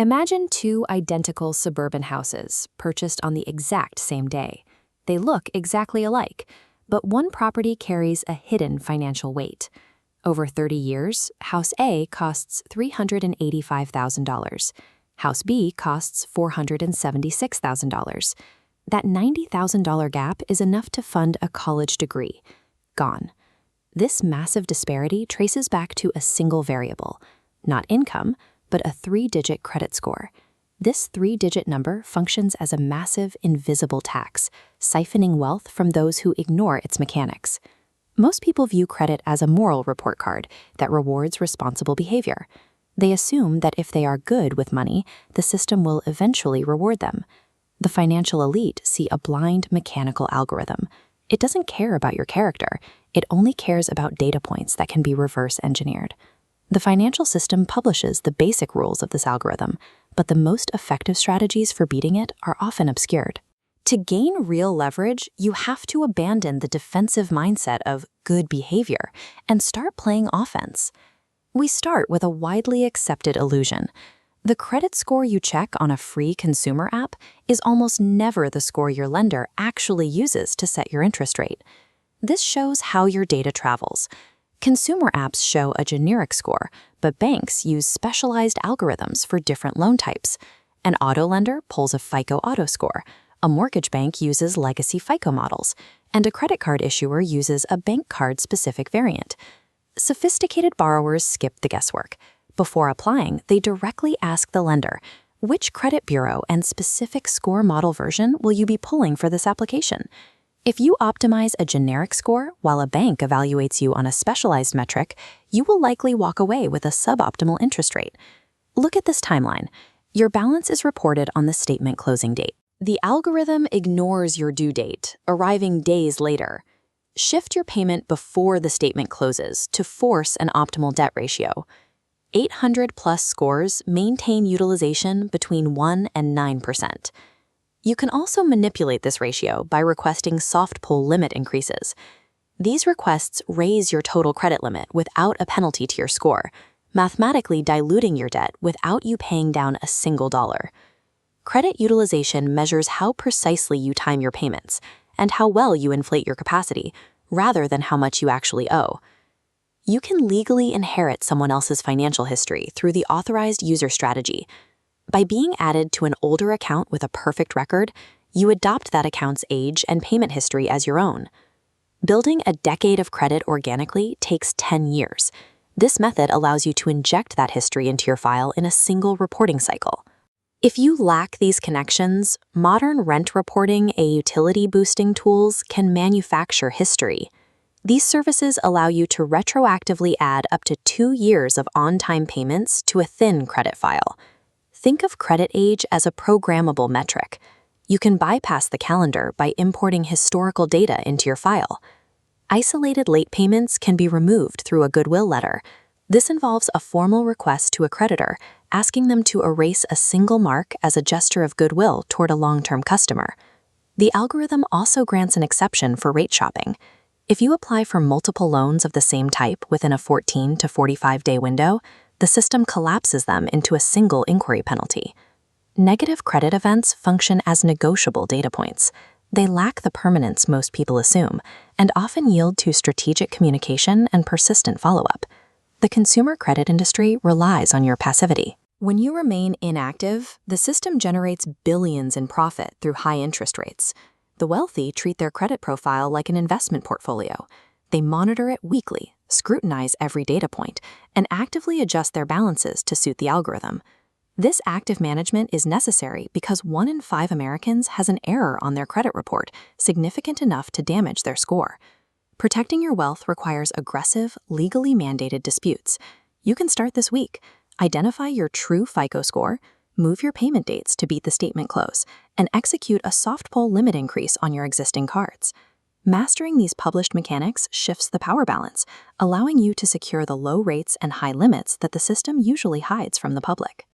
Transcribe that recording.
Imagine two identical suburban houses purchased on the exact same day. They look exactly alike, but one property carries a hidden financial weight. Over 30 years, House A costs $385,000. House B costs $476,000. That $90,000 gap is enough to fund a college degree. Gone. This massive disparity traces back to a single variable, not income, but a 3-digit credit score. This 3-digit number functions as a massive, invisible tax, siphoning wealth from those who ignore its mechanics. Most people view credit as a moral report card that rewards responsible behavior. They assume that if they are good with money, the system will eventually reward them. The financial elite see a blind, mechanical algorithm. It doesn't care about your character. It only cares about data points that can be reverse engineered. The financial system publishes the basic rules of this algorithm, but the most effective strategies for beating it are often obscured. To gain real leverage, you have to abandon the defensive mindset of good behavior and start playing offense. We start with a widely accepted illusion. The credit score you check on a free consumer app is almost never the score your lender actually uses to set your interest rate. This shows how your data travels. Consumer apps show a generic score, but banks use specialized algorithms for different loan types. An auto lender pulls a FICO auto score, a mortgage bank uses legacy FICO models, and a credit card issuer uses a bank card-specific variant. Sophisticated borrowers skip the guesswork. Before applying, they directly ask the lender, which credit bureau and specific score model version will you be pulling for this application? If you optimize a generic score while a bank evaluates you on a specialized metric, you will likely walk away with a suboptimal interest rate. Look at this timeline. Your balance is reported on the statement closing date. The algorithm ignores your due date, arriving days later. Shift your payment before the statement closes to force an optimal debt ratio. 800+ scores maintain utilization between 1 and 9%. You can also manipulate this ratio by requesting soft pull limit increases. These requests raise your total credit limit without a penalty to your score, mathematically diluting your debt without you paying down a single dollar. Credit utilization measures how precisely you time your payments and how well you inflate your capacity, rather than how much you actually owe. You can legally inherit someone else's financial history through the authorized user strategy. By being added to an older account with a perfect record, you adopt that account's age and payment history as your own. Building a decade of credit organically takes 10 years. This method allows you to inject that history into your file in a single reporting cycle. If you lack these connections, modern rent reporting and utility boosting tools can manufacture history. These services allow you to retroactively add up to 2 years of on-time payments to a thin credit file. Think of credit age as a programmable metric. You can bypass the calendar by importing historical data into your file. Isolated late payments can be removed through a goodwill letter. This involves a formal request to a creditor, asking them to erase a single mark as a gesture of goodwill toward a long-term customer. The algorithm also grants an exception for rate shopping. If you apply for multiple loans of the same type within a 14 to 45-day window, the system collapses them into a single inquiry penalty. Negative credit events function as negotiable data points. They lack the permanence most people assume, and often yield to strategic communication and persistent follow-up. The consumer credit industry relies on your passivity. When you remain inactive, the system generates billions in profit through high interest rates. The wealthy treat their credit profile like an investment portfolio. They monitor it weekly, scrutinize every data point, and actively adjust their balances to suit the algorithm. This active management is necessary because 1 in 5 Americans has an error on their credit report significant enough to damage their score. Protecting your wealth requires aggressive, legally mandated disputes. You can start this week. Identify your true FICO score, move your payment dates to beat the statement close, and execute a soft pull limit increase on your existing cards. Mastering these published mechanics shifts the power balance, allowing you to secure the low rates and high limits that the system usually hides from the public.